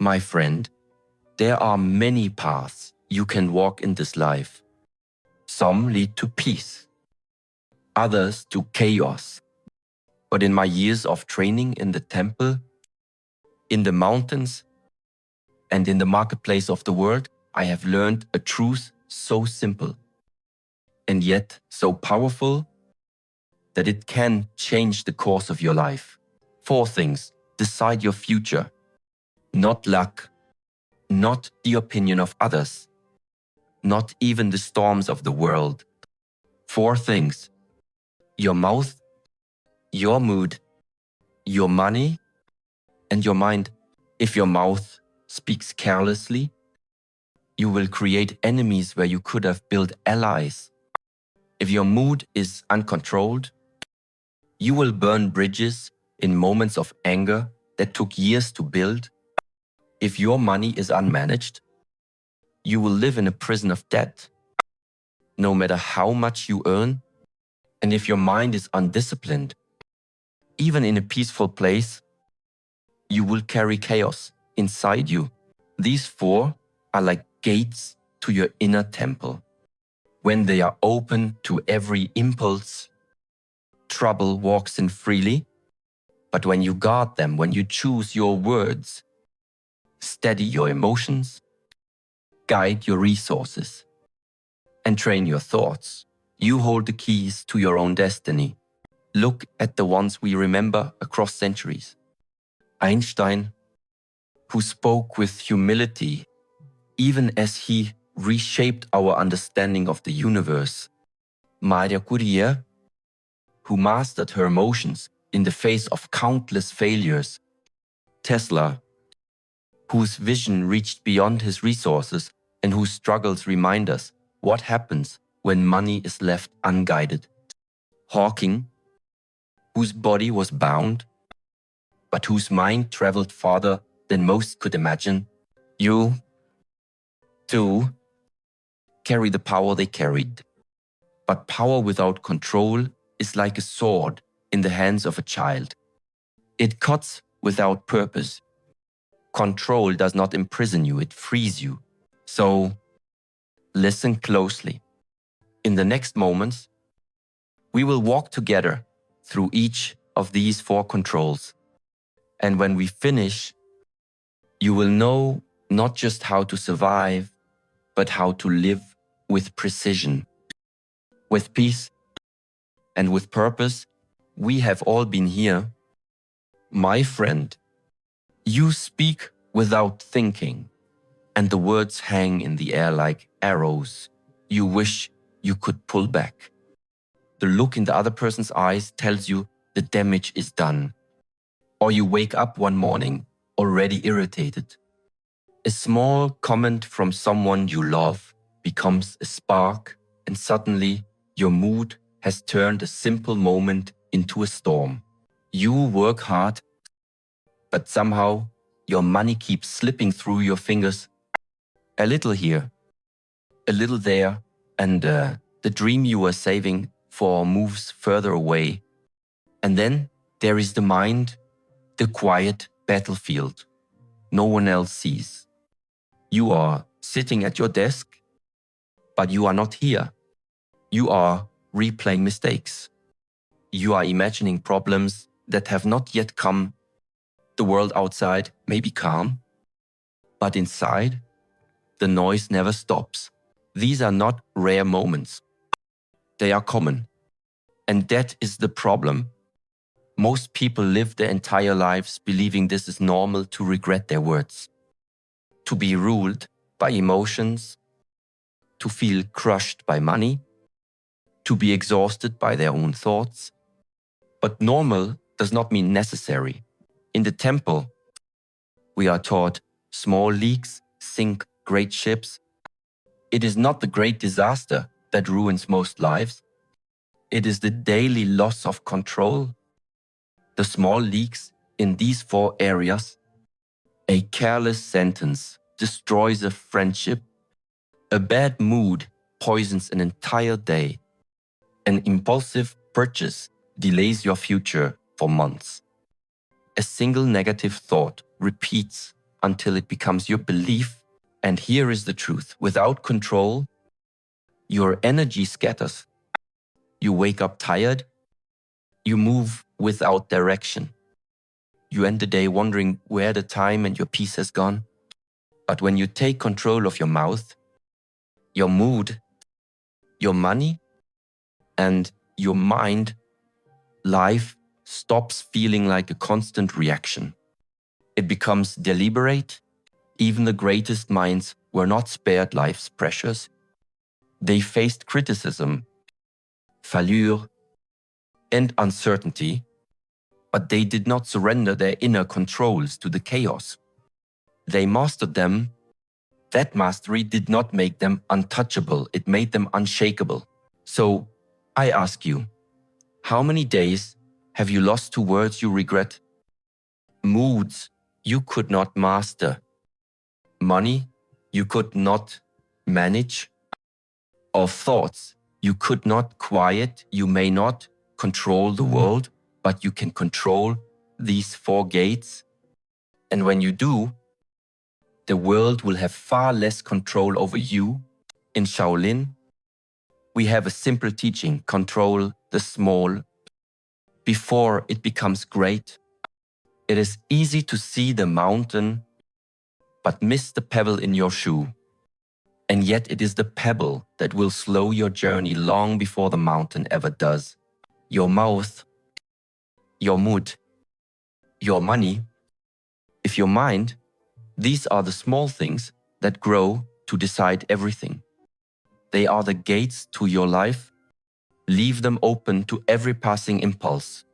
My friend, there are many paths you can walk in this life. Some lead to peace, others to chaos. But in my years of training in the temple, in the mountains, and in the marketplace of the world, I have learned a truth so simple and yet so powerful that it can change the course of your life. 4 things decide your future, not luck, not the opinion of others, not even the storms of the world. 4 things: your mouth, your mood, your money, and your mind. If your mouth speaks carelessly, you will create enemies where you could have built allies. If your mood is uncontrolled, you will burn bridges in moments of anger that took years to build. If your money is unmanaged, you will live in a prison of debt, no matter how much you earn. And if your mind is undisciplined, even in a peaceful place, you will carry chaos inside you. These 4 are like gates to your inner temple. When they are open to every impulse, trouble walks in freely. But when you guard them, when you choose your words, steady your emotions, guide your resources, and train your thoughts, you hold the keys to your own destiny. Look at the ones we remember across centuries. Einstein, who spoke with humility even as he reshaped our understanding of the universe. Maria Curie, who mastered her emotions in the face of countless failures. Tesla, whose vision reached beyond his resources and whose struggles remind us what happens when money is left unguided. Hawking, whose body was bound, but whose mind traveled farther than most could imagine. You, too, carry the power they carried. But power without control is like a sword in the hands of a child. It cuts without purpose. Control does not imprison you, it frees you. So, listen closely. In the next moments, we will walk together through each of these 4 controls. And when we finish, you will know not just how to survive, but how to live with precision, with peace, and with purpose. We have all been here. My friend, you speak without thinking, and the words hang in the air like arrows you wish you could pull back. The look in the other person's eyes tells you the damage is done. Or you wake up one morning already irritated. A small comment from someone you love becomes a spark, and suddenly your mood has turned a simple moment into a storm. You work hard, but somehow your money keeps slipping through your fingers. A little here, a little there, and the dream you were saving for moves further away. And then there is the mind, the quiet battlefield no one else sees. You are sitting at your desk, but you are not here. You are replaying mistakes. You are imagining problems that have not yet come. The world outside may be calm, but inside, the noise never stops. These are not rare moments. They are common. And that is the problem. Most people live their entire lives believing this is normal to regret their words, to be ruled by emotions, to feel crushed by money, to be exhausted by their own thoughts. But normal does not mean necessary. In the temple, we are taught small leaks sink great ships. It is not the great disaster that ruins most lives. It is the daily loss of control. The small leaks in these 4 areas. A careless sentence destroys a friendship. A bad mood poisons an entire day. An impulsive purchase delays your future for months. A single negative thought repeats until it becomes your belief. And here is the truth. Without control, your energy scatters. You wake up tired. You move without direction. You end the day wondering where the time and your peace has gone. But when you take control of your mouth, your mood, your money, and your mind, life stops feeling like a constant reaction. It becomes deliberate. Even the greatest minds were not spared life's pressures. They faced criticism, failure, and uncertainty, but they did not surrender their inner controls to the chaos. They mastered them. That mastery did not make them untouchable, it made them unshakable. So, I ask you, how many days have you lost to words you regret? Moods you could not master? Money you could not manage? Or thoughts you could not quiet? You may not control the world, but you can control these 4 gates. And when you do, the world will have far less control over you. In Shaolin, we have a simple teaching: control the small before it becomes great. It is easy to see the mountain, but miss the pebble in your shoe. And yet it is the pebble that will slow your journey long before the mountain ever does. Your mouth, your mood, your money, if your mind, these are the small things that grow to decide everything. They are the gates to your life. Leave them open to every passing impulse.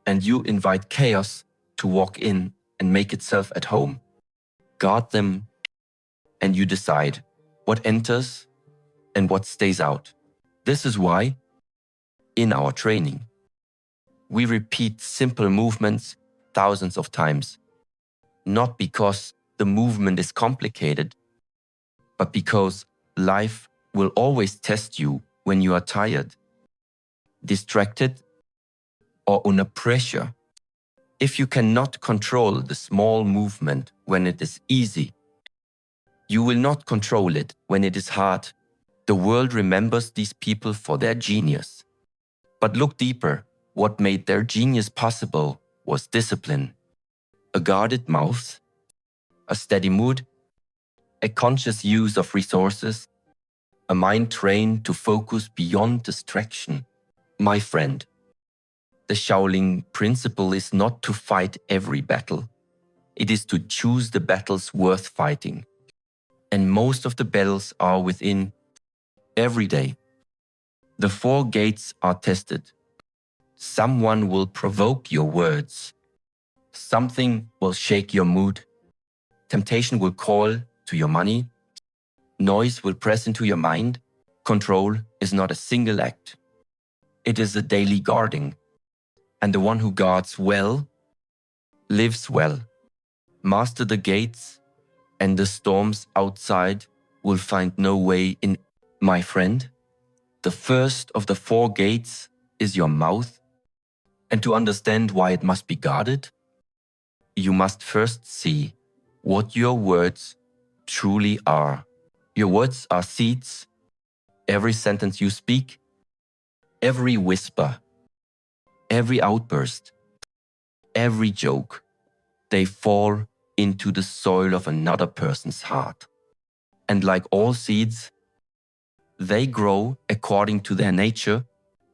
And you invite chaos to walk in and make itself at home. Guard them, and you decide what enters and what stays out. This is why, in our training, we repeat simple movements thousands of times. Not because the movement is complicated, but because life will always test you when you are tired, distracted, or under pressure. If you cannot control the small movement when it is easy, you will not control it when it is hard. The world remembers these people for their genius. But look deeper. What made their genius possible was discipline. A guarded mouth, a steady mood, a conscious use of resources, a mind trained to focus beyond distraction. My friend, the Shaolin principle is not to fight every battle. It is to choose the battles worth fighting. And most of the battles are within every day. The 4 gates are tested. Someone will provoke your words. Something will shake your mood. Temptation will call to your money. Noise will press into your mind. Control is not a single act. It is a daily guarding. And the one who guards well, lives well. Master the gates, and the storms outside will find no way in. My friend, the first of the 4 gates is your mouth. And to understand why it must be guarded, you must first see what your words truly are. Your words are seeds. Every sentence you speak, every whisper, every outburst, every joke, they fall into the soil of another person's heart. And like all seeds, they grow according to their nature.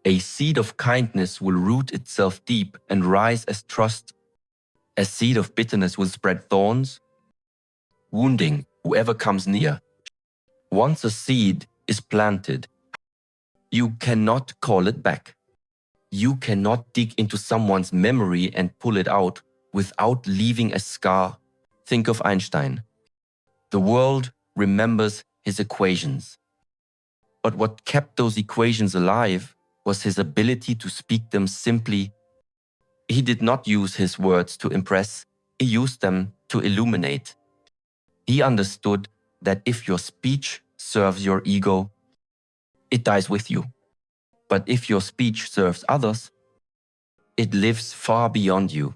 A seed of kindness will root itself deep and rise as trust. A seed of bitterness will spread thorns, wounding whoever comes near. Once a seed is planted, you cannot call it back. You cannot dig into someone's memory and pull it out without leaving a scar. Think of Einstein. The world remembers his equations. But what kept those equations alive was his ability to speak them simply. He did not use his words to impress, he used them to illuminate. He understood that if your speech serves your ego, it dies with you. But if your speech serves others, it lives far beyond you.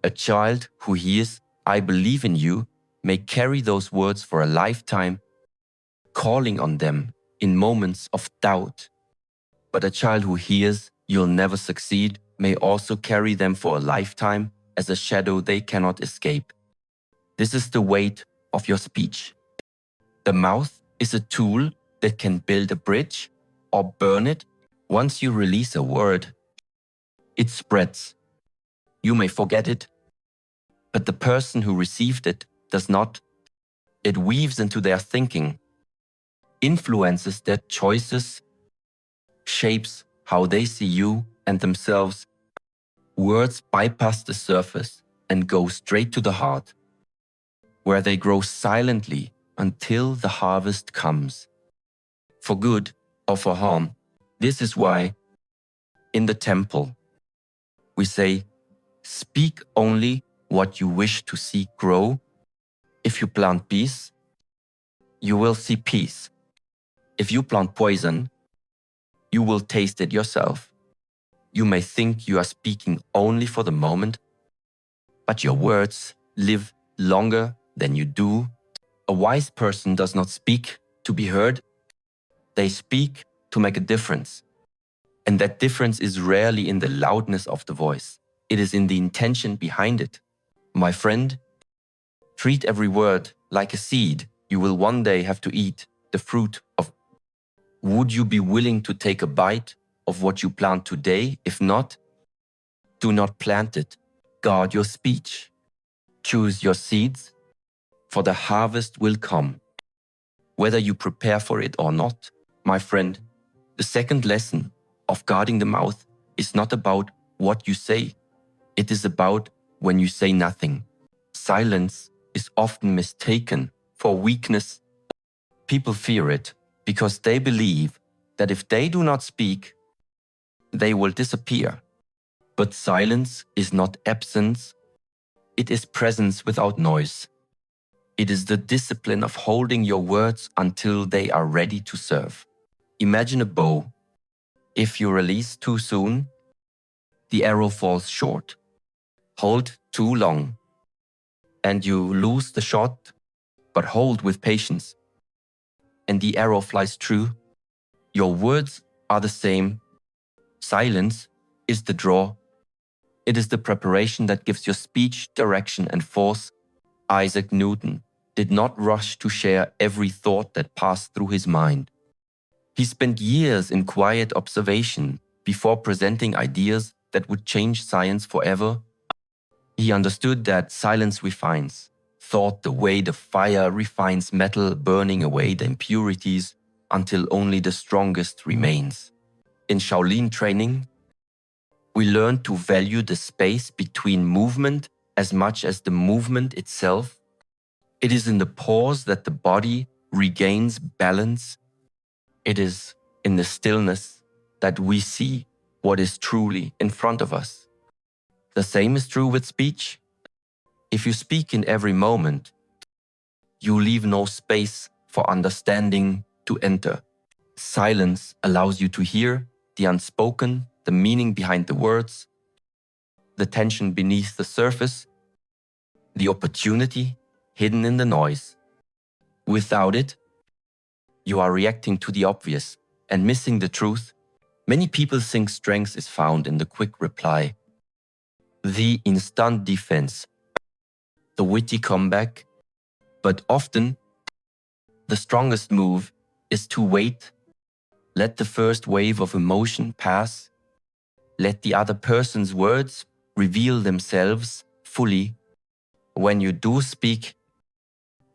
A child who hears, "I believe in you," may carry those words for a lifetime, calling on them in moments of doubt. But a child who hears, "You'll never succeed," may also carry them for a lifetime as a shadow they cannot escape. This is the weight of your speech. The mouth is a tool that can build a bridge or burn it. Once you release a word, it spreads. You may forget it, but the person who received it does not. It weaves into their thinking, influences their choices, shapes how they see you and themselves. Words bypass the surface and go straight to the heart, where they grow silently until the harvest comes. For good or for harm. This is why, in the temple, we say, "Speak only what you wish to see grow. If you plant peace, you will see peace. If you plant poison, you will taste it yourself." You may think you are speaking only for the moment, but your words live longer than you do. A wise person does not speak to be heard. They speak to make a difference. And that difference is rarely in the loudness of the voice. It is in the intention behind it. My friend, treat every word like a seed you will one day have to eat the fruit of. Would you be willing to take a bite of what you plant today? If not, do not plant it. Guard your speech. Choose your seeds, for the harvest will come, whether you prepare for it or not. My friend, the second lesson of guarding the mouth is not about what you say. It is about when you say nothing. Silence is often mistaken for weakness. People fear it because they believe that if they do not speak, they will disappear. But silence is not absence. It is presence without noise. It is the discipline of holding your words until they are ready to serve. Imagine a bow. If you release too soon, the arrow falls short. Hold too long, and you lose the shot, but hold with patience, and the arrow flies true. Your words are the same. Silence is the draw. It is the preparation that gives your speech direction and force. Isaac Newton did not rush to share every thought that passed through his mind. He spent years in quiet observation before presenting ideas that would change science forever. He understood that silence refines thought the way the fire refines metal, burning away the impurities until only the strongest remains. In Shaolin training, we learn to value the space between movement as much as the movement itself. It is in the pause that the body regains balance. It is in the stillness that we see what is truly in front of us. The same is true with speech. If you speak in every moment, you leave no space for understanding to enter. Silence allows you to hear the unspoken, the meaning behind the words, the tension beneath the surface, the opportunity hidden in the noise. Without it, you are reacting to the obvious and missing the truth. Many people think strength is found in the quick reply, the instant defense, the witty comeback, but often the strongest move is to wait. Let the first wave of emotion pass. Let the other person's words reveal themselves fully. When you do speak,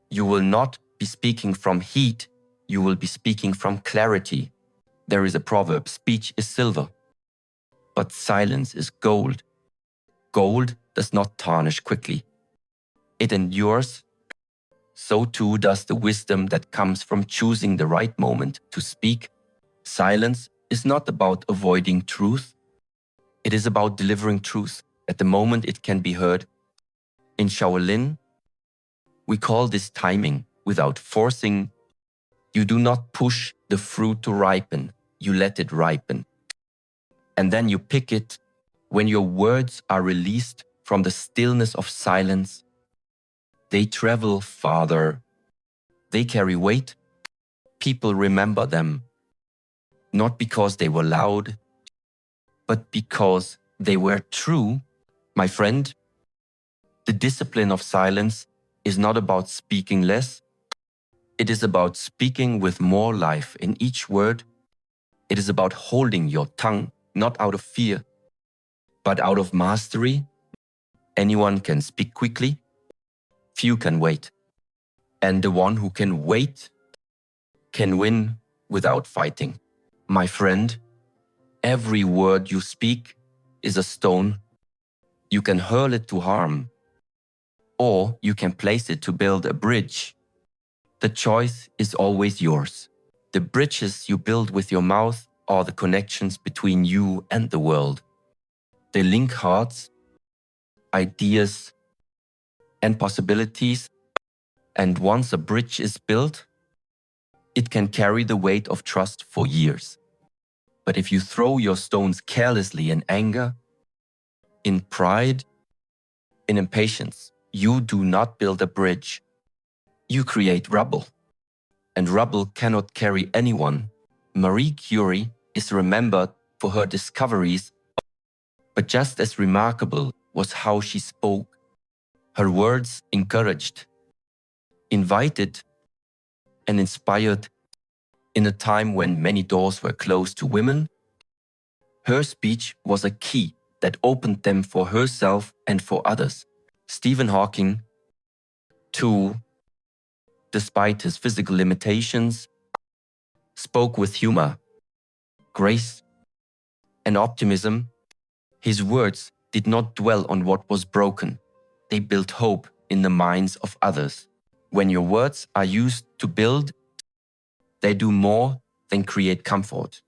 you will not be speaking from heat, you will be speaking from clarity. There is a proverb, speech is silver, but silence is gold. Gold does not tarnish quickly. It endures. So too does the wisdom that comes from choosing the right moment to speak. Silence is not about avoiding truth. It is about delivering truth at the moment it can be heard. In Shaolin, we call this timing without forcing. You do not push the fruit to ripen, you let it ripen. And then you pick it when your words are released from the stillness of silence. They travel farther. They carry weight. People remember them, not because they were loud, but because they were true. My friend, the discipline of silence is not about speaking less. It is about speaking with more life in each word. It is about holding your tongue, not out of fear, but out of mastery. Anyone can speak quickly. Few can wait. And the one who can wait can win without fighting. My friend, every word you speak is a stone. You can hurl it to harm, or you can place it to build a bridge. The choice is always yours. The bridges you build with your mouth are the connections between you and the world. They link hearts, ideas, and possibilities, and once a bridge is built, it can carry the weight of trust for years. But if you throw your stones carelessly in anger, in pride, in impatience, you do not build a bridge. You create rubble. And rubble cannot carry anyone. Marie Curie is remembered for her discoveries, but just as remarkable was how she spoke. Her words encouraged, invited, and inspired. In a time when many doors were closed to women, her speech was a key that opened them for herself and for others. Stephen Hawking, too, despite his physical limitations, spoke with humor, grace, and optimism. His words did not dwell on what was broken. They built hope in the minds of others. When your words are used to build, they do more than create comfort.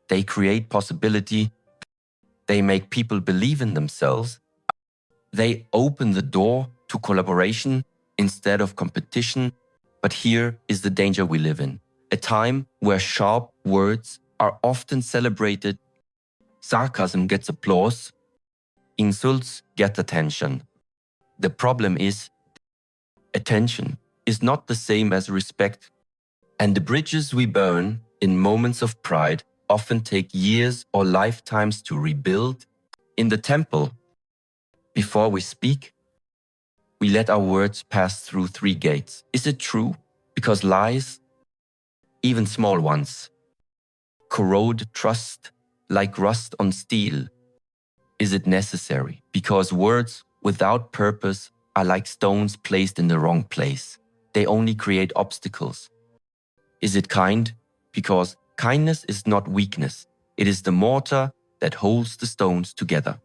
They create possibility. They make people believe in themselves. They open the door to collaboration instead of competition. But here is the danger we live in. A time where sharp words are often celebrated. Sarcasm gets applause. Insults get attention. The problem is, attention is not the same as respect. And the bridges we burn in moments of pride often take years or lifetimes to rebuild. In the temple, before we speak, we let our words pass through 3 gates. Is it true? Because lies, even small ones, corrode trust like rust on steel. Is it necessary? Because words without purpose are like stones placed in the wrong place. They only create obstacles. Is it kind? Because kindness is not weakness. It is the mortar that holds the stones together.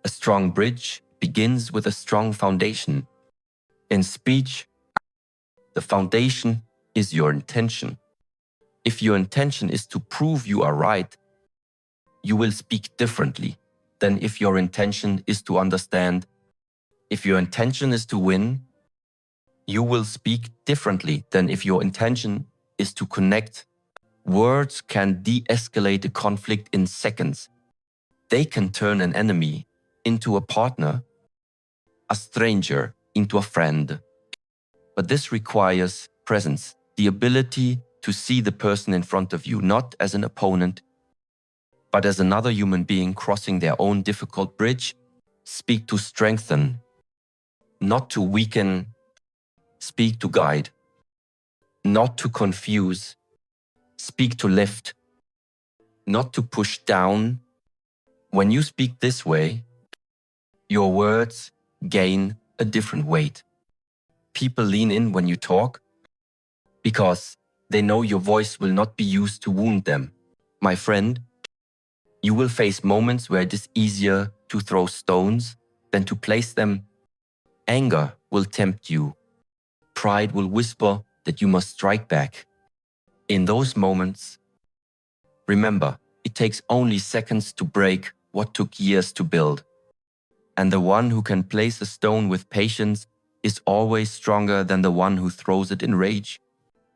A strong bridge begins with a strong foundation. In speech, the foundation is your intention. If your intention is to prove you are right, you will speak differently than if your intention is to understand. If your intention is to win, you will speak differently than if your intention is to connect. Words can de-escalate a conflict in seconds. They can turn an enemy into a partner, a stranger into a friend. But this requires presence, the ability to see the person in front of you not as an opponent, but as another human being crossing their own difficult bridge. Speak to strengthen, not to weaken. Speak to guide, not to confuse. Speak to lift, not to push down. When you speak this way, your words gain a different weight. People lean in when you talk because they know your voice will not be used to wound them. My friend, you will face moments where it is easier to throw stones than to place them. Anger will tempt you. Pride will whisper that you must strike back. In those moments, remember, it takes only seconds to break what took years to build. And the one who can place a stone with patience is always stronger than the one who throws it in rage.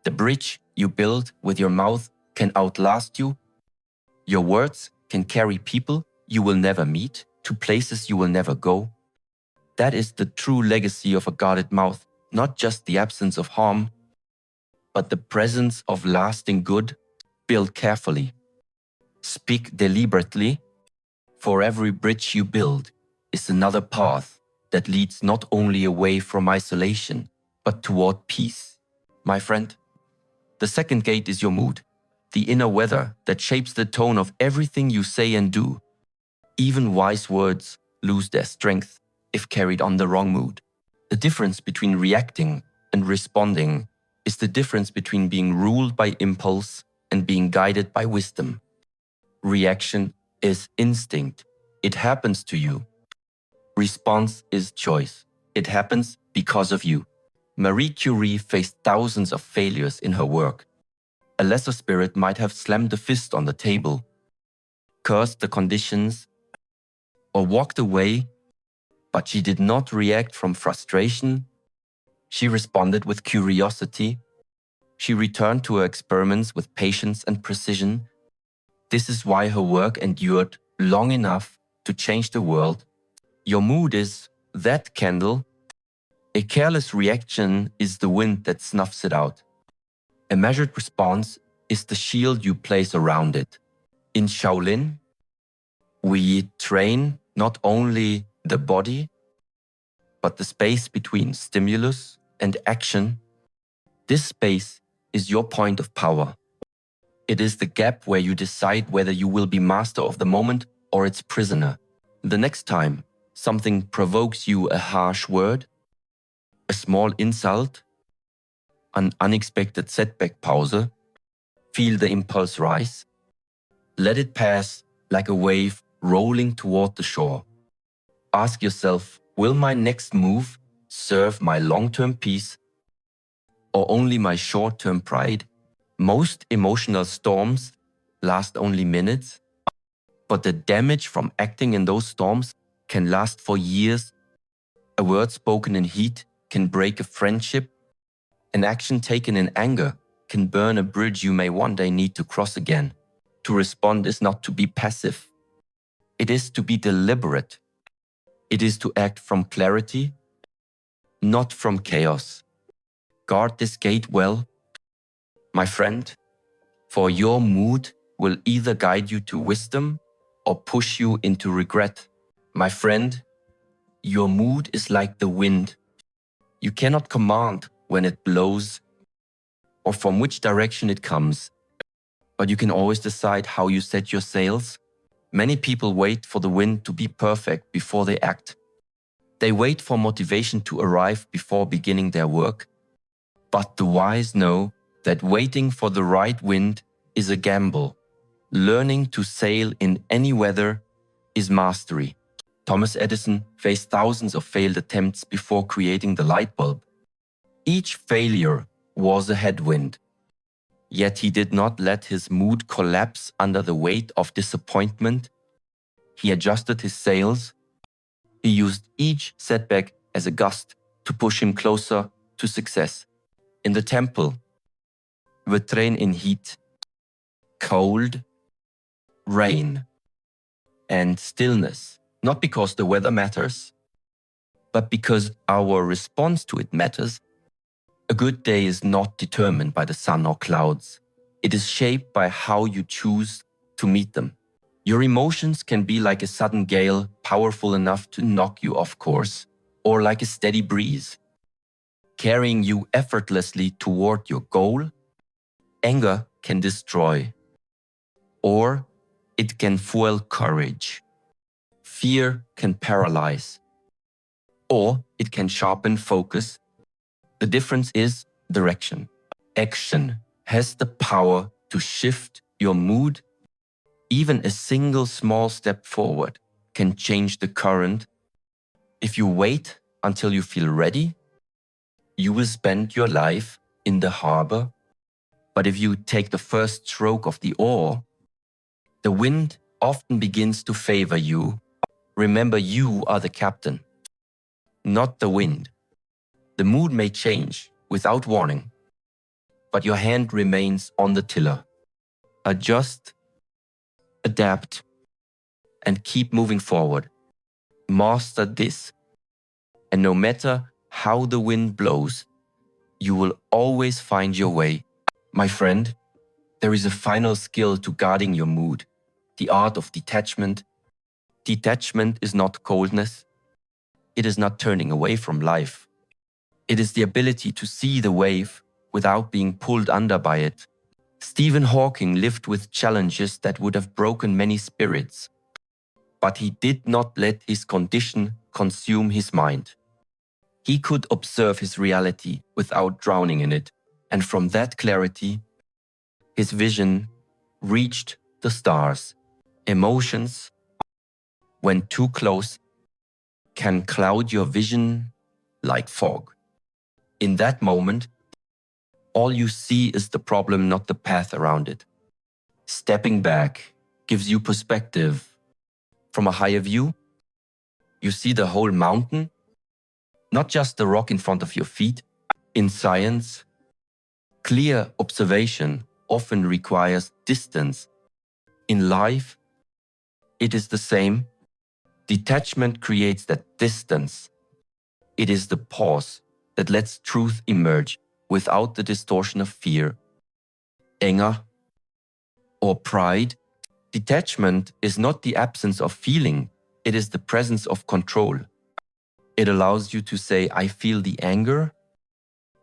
The bridge you build with your mouth can outlast you. Your words can carry people you will never meet to places you will never go. That is the true legacy of a guarded mouth. not just the absence of harm, but the presence of lasting good. Build carefully. Speak deliberately. For every bridge you build is another path that leads not only away from isolation, but toward peace. My friend, the second gate is your mood, the inner weather that shapes the tone of everything you say and do. Even wise words lose their strength if carried on the wrong mood. The difference between reacting and responding is the difference between being ruled by impulse and being guided by wisdom. Reaction is instinct. It happens to you. Response is choice. It happens because of you. Marie Curie faced thousands of failures in her work. A lesser spirit might have slammed a fist on the table, cursed the conditions, or walked away, but she did not react from frustration. She responded with curiosity. She returned to her experiments with patience and precision. This is why her work endured long enough to change the world. Your mood is that candle. A careless reaction is the wind that snuffs it out. A measured response is the shield you place around it. In Shaolin, we train not only the body, but the space between stimulus and action. This space is your point of power. It is the gap where you decide whether you will be master of the moment or its prisoner. The next time something provokes you, a harsh word, a small insult, an unexpected setback pause, feel the impulse rise. Let it pass like a wave rolling toward the shore. Ask yourself, will my next move serve my long-term peace or only my short-term pride? Most emotional storms last only minutes, but the damage from acting in those storms can last for years. A word spoken in heat can break a friendship. An action taken in anger can burn a bridge you may one day need to cross again. To respond is not to be passive. It is to be deliberate. It is to act from clarity, not from chaos. Guard this gate well, my friend, for your mood will either guide you to wisdom or push you into regret. My friend, your mood is like the wind. You cannot command when it blows or from which direction it comes, but you can always decide how you set your sails. Many people wait for the wind to be perfect before they act. They wait for motivation to arrive before beginning their work. But the wise know that waiting for the right wind is a gamble. Learning to sail in any weather is mastery. Thomas Edison faced thousands of failed attempts before creating the light bulb. Each failure was a headwind. Yet he did not let his mood collapse under the weight of disappointment. He adjusted his sails. He used each setback as a gust to push him closer to success. In the temple, we train in heat, cold, rain, and stillness, not because the weather matters, but because our response to it matters. A good day is not determined by the sun or clouds. It is shaped by how you choose to meet them. Your emotions can be like a sudden gale, powerful enough to knock you off course, or like a steady breeze, carrying you effortlessly toward your goal. Anger can destroy, or it can fuel courage. Fear can paralyze, or it can sharpen focus. The difference is direction. Action has the power to shift your mood. Even a single small step forward can change the current. If you wait until you feel ready, you will spend your life in the harbor. But if you take the first stroke of the oar, the wind often begins to favor you. Remember, you are the captain, not the wind. The mood may change without warning, but your hand remains on the tiller. Adjust, adapt, and keep moving forward. Master this, and no matter how the wind blows, you will always find your way. My friend, there is a final skill to guarding your mood, the art of detachment. Detachment is not coldness. It is not turning away from life. It is the ability to see the wave without being pulled under by it. Stephen Hawking lived with challenges that would have broken many spirits, but he did not let his condition consume his mind. He could observe his reality without drowning in it, and from that clarity, his vision reached the stars. Emotions, when too close, can cloud your vision like fog. In that moment, all you see is the problem, not the path around it. Stepping back gives you perspective. From a higher view, you see the whole mountain, not just the rock in front of your feet. In science, clear observation often requires distance. In life, it is the same. Detachment creates that distance. It is the pause that lets truth emerge without the distortion of fear, anger, or pride. Detachment is not the absence of feeling, it is the presence of control. It allows you to say, I feel the anger,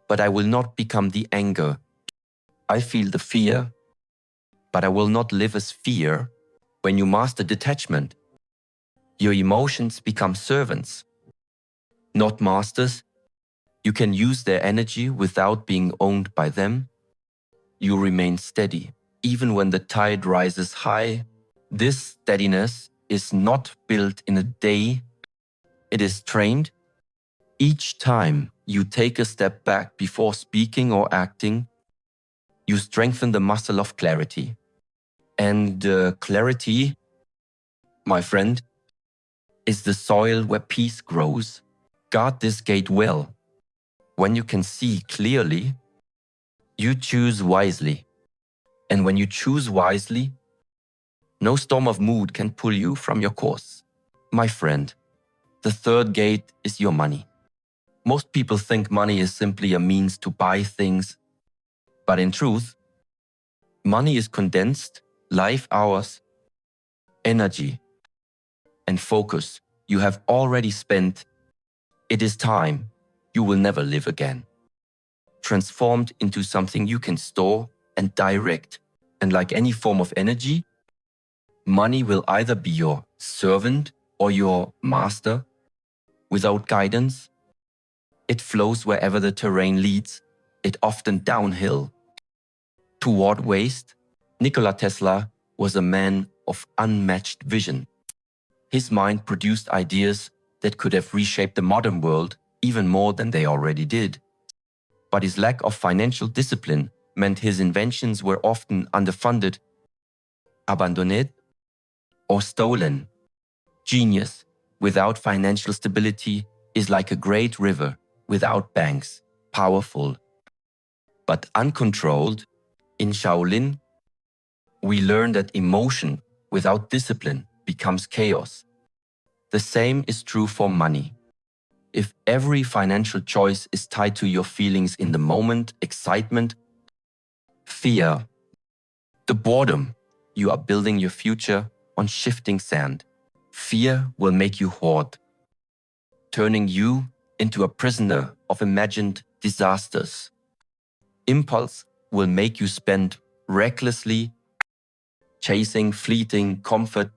but I will not become the anger. I feel the fear, but I will not live as fear. When you master detachment, your emotions become servants, not masters. You can use their energy without being owned by them. You remain steady, even when the tide rises high. This steadiness is not built in a day. It is trained. Each time you take a step back before speaking or acting, you strengthen the muscle of clarity. And clarity, my friend, is the soil where peace grows. Guard this gate well. When you can see clearly, you choose wisely. And when you choose wisely, no storm of mood can pull you from your course. My friend, the third gate is your money. Most people think money is simply a means to buy things. But in truth, money is condensed, life hours, energy, and focus you have already spent. It is time you will never live again. Transformed into something you can store and direct. And like any form of energy, money will either be your servant or your master. Without guidance, it flows wherever the terrain leads, it often downhill. Toward waste, Nikola Tesla was a man of unmatched vision. His mind produced ideas that could have reshaped the modern world even more than they already did. But his lack of financial discipline meant his inventions were often underfunded, abandoned, or stolen. Genius without financial stability is like a great river without banks, powerful, but uncontrolled. In Shaolin, we learn that emotion without discipline becomes chaos. The same is true for money. If every financial choice is tied to your feelings in the moment, excitement, fear, the boredom, you are building your future on shifting sand. Fear will make you hoard, turning you into a prisoner of imagined disasters. Impulse will make you spend recklessly, chasing fleeting comfort.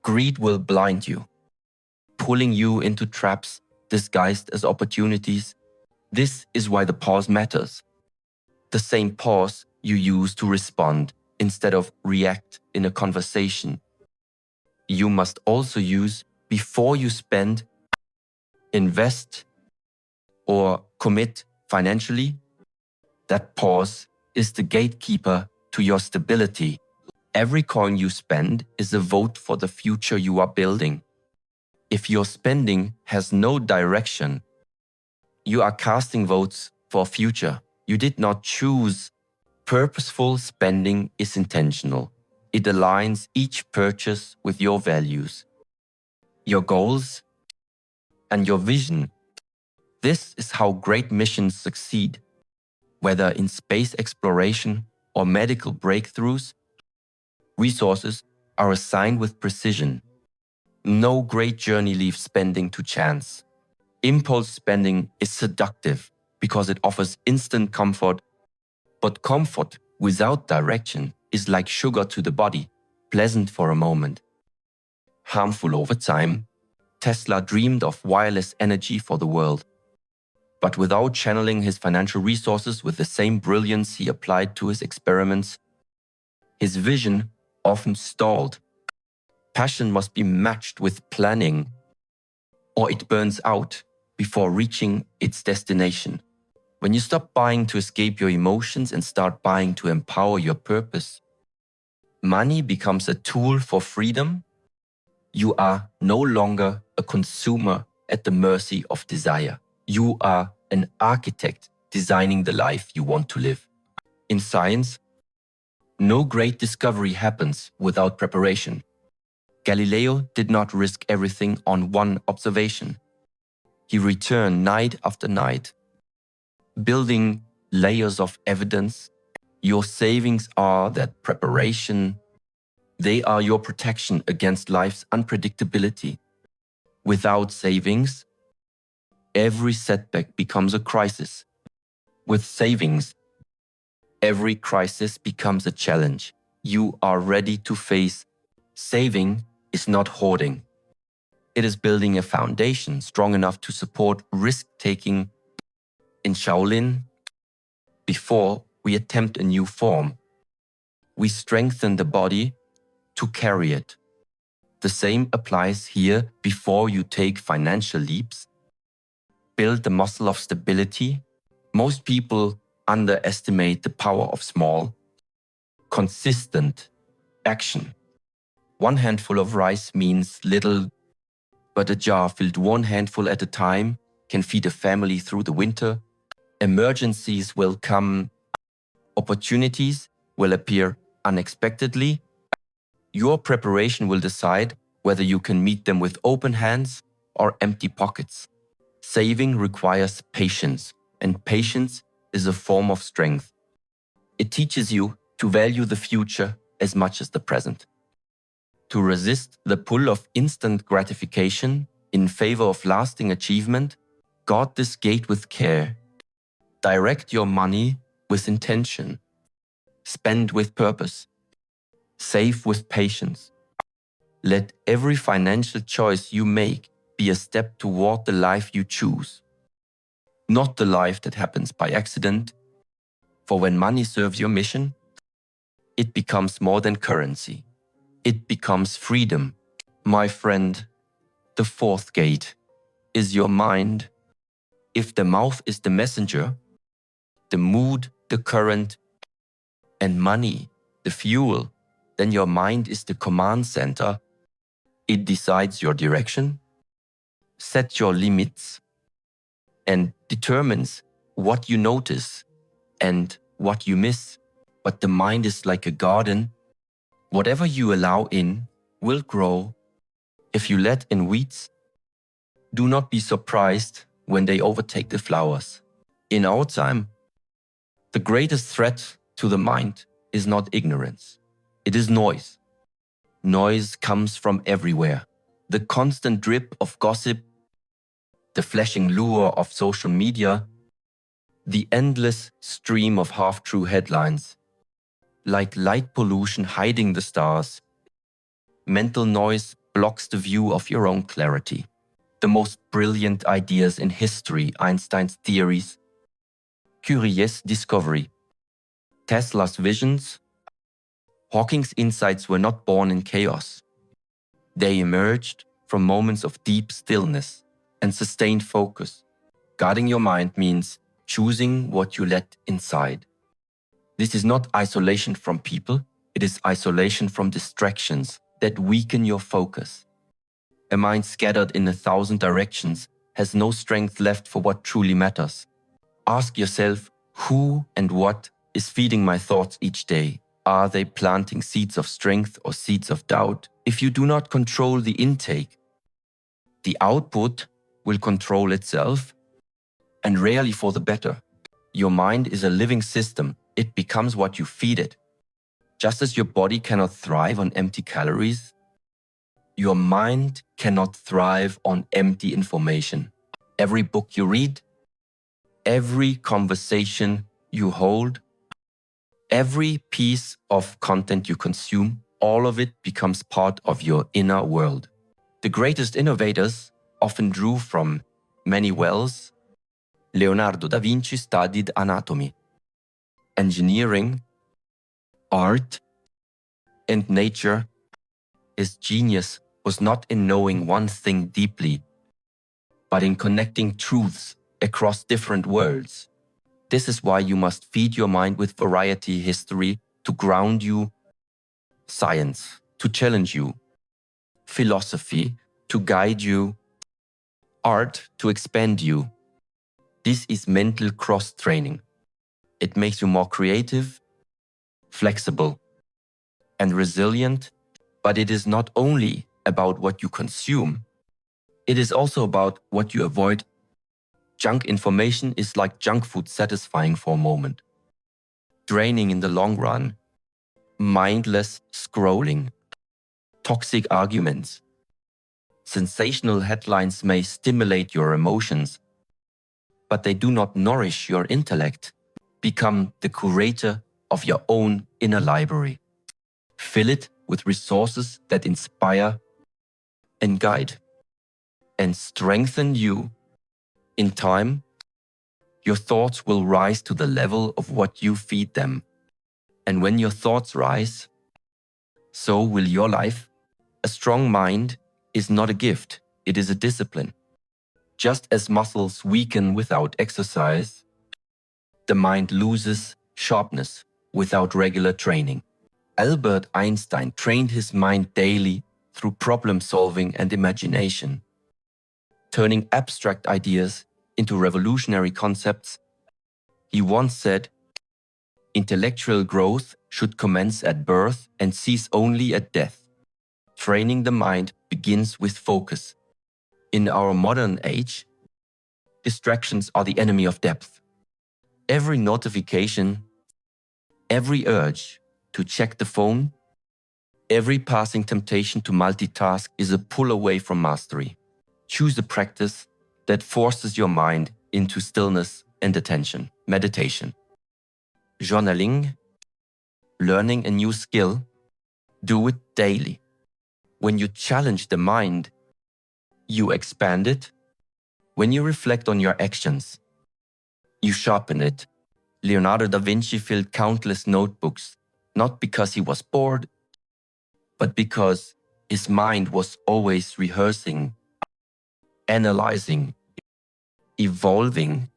Greed will blind you, pulling you into traps disguised as opportunities. This is why the pause matters. The same pause you use to respond instead of react in a conversation, you must also use before you spend, invest, or commit financially. That pause is the gatekeeper to your stability. Every coin you spend is a vote for the future you are building. If your spending has no direction, you are casting votes for a future you did not choose. Purposeful spending is intentional. It aligns each purchase with your values, your goals, and your vision. This is how great missions succeed. Whether in space exploration or medical breakthroughs, resources are assigned with precision. No great journey leaves spending to chance. Impulse spending is seductive because it offers instant comfort, but comfort without direction is like sugar to the body, pleasant for a moment, harmful over time. Tesla dreamed of wireless energy for the world, but without channeling his financial resources with the same brilliance he applied to his experiments, his vision often stalled. Passion must be matched with planning, or it burns out before reaching its destination. When you stop buying to escape your emotions and start buying to empower your purpose, money becomes a tool for freedom. You are no longer a consumer at the mercy of desire. You are an architect designing the life you want to live. In science, no great discovery happens without preparation. Galileo did not risk everything on one observation. He returned night after night, building layers of evidence. Your savings are that preparation. They are your protection against life's unpredictability. Without savings, every setback becomes a crisis. With savings, every crisis becomes a challenge you are ready to face. Saving is not hoarding. It is building a foundation strong enough to support risk-taking. In Shaolin, before we attempt a new form, we strengthen the body to carry it. The same applies here. Before you take financial leaps, build the muscle of stability. Most people underestimate the power of small, consistent action. One handful of rice means little, but a jar filled one handful at a time can feed a family through the winter. Emergencies will come. Opportunities will appear unexpectedly. Your preparation will decide whether you can meet them with open hands or empty pockets. Saving requires patience, and patience is a form of strength. It teaches you to value the future as much as the present. To resist the pull of instant gratification in favor of lasting achievement, guard this gate with care. Direct your money with intention. Spend with purpose. Save with patience. Let every financial choice you make be a step toward the life you choose, not the life that happens by accident. For when money serves your mission, it becomes more than currency. It becomes freedom. My friend, the fourth gate is your mind. If the mouth is the messenger, the mood, the current, and money, the fuel, then your mind is the command center. It decides your direction, sets your limits, and determines what you notice and what you miss. But the mind is like a garden. Whatever you allow in will grow. If you let in weeds, do not be surprised when they overtake the flowers. In our time, the greatest threat to the mind is not ignorance. It is noise. Noise comes from everywhere. The constant drip of gossip, the flashing lure of social media, the endless stream of half-true headlines. Like light pollution hiding the stars, mental noise blocks the view of your own clarity. The most brilliant ideas in history, Einstein's theories, Curie's discovery, Tesla's visions, Hawking's insights were not born in chaos. They emerged from moments of deep stillness and sustained focus. Guarding your mind means choosing what you let inside. This is not isolation from people, it is isolation from distractions that weaken your focus. A mind scattered in 1,000 directions has no strength left for what truly matters. Ask yourself, who and what is feeding my thoughts each day? Are they planting seeds of strength or seeds of doubt? If you do not control the intake, the output will control itself. and rarely for the better. Your mind is a living system. It becomes what you feed it. Just as your body cannot thrive on empty calories, your mind cannot thrive on empty information. Every book you read, every conversation you hold, every piece of content you consume, all of it becomes part of your inner world. The greatest innovators often drew from many wells. Leonardo da Vinci studied anatomy, engineering, art, and nature. His genius was not in knowing one thing deeply, but in connecting truths across different worlds. This is why you must feed your mind with variety, history to ground you, science to challenge you, philosophy to guide you, art to expand you. This is mental cross-training. It makes you more creative, flexible, and resilient, but it is not only about what you consume. It is also about what you avoid. Junk information is like junk food, satisfying for a moment, draining in the long run. Mindless scrolling, toxic arguments, sensational headlines may stimulate your emotions, but they do not nourish your intellect. Become the curator of your own inner library. Fill it with resources that inspire and guide and strengthen you. In time, your thoughts will rise to the level of what you feed them. And when your thoughts rise, so will your life. A strong mind is not a gift, it is a discipline. Just as muscles weaken without exercise, the mind loses sharpness without regular training. Albert Einstein trained his mind daily through problem solving and imagination, turning abstract ideas into revolutionary concepts. He once said, "Intellectual growth should commence at birth and cease only at death." Training the mind begins with focus. In our modern age, distractions are the enemy of depth. Every notification, every urge to check the phone, every passing temptation to multitask is a pull away from mastery. Choose a practice that forces your mind into stillness and attention. Meditation, journaling, learning a new skill. Do it daily. When you challenge the mind, you expand it. When you reflect on your actions, you sharpen it. Leonardo da Vinci filled countless notebooks, not because he was bored, but because his mind was always rehearsing, analyzing, evolving.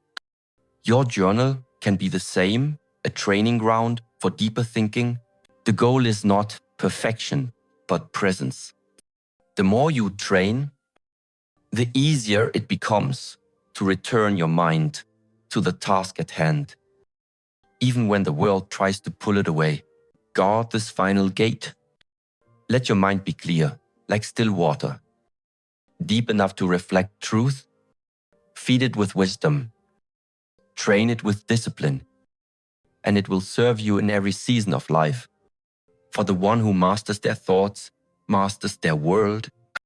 Your journal can be the same, a training ground for deeper thinking. The goal is not perfection, but presence. The more you train, the easier it becomes to return your mind to the task at hand. Even when the world tries to pull it away, guard this final gate. Let your mind be clear, like still water, deep enough to reflect truth. Feed it with wisdom, train it with discipline, and it will serve you in every season of life. For the one who masters their thoughts, masters their world,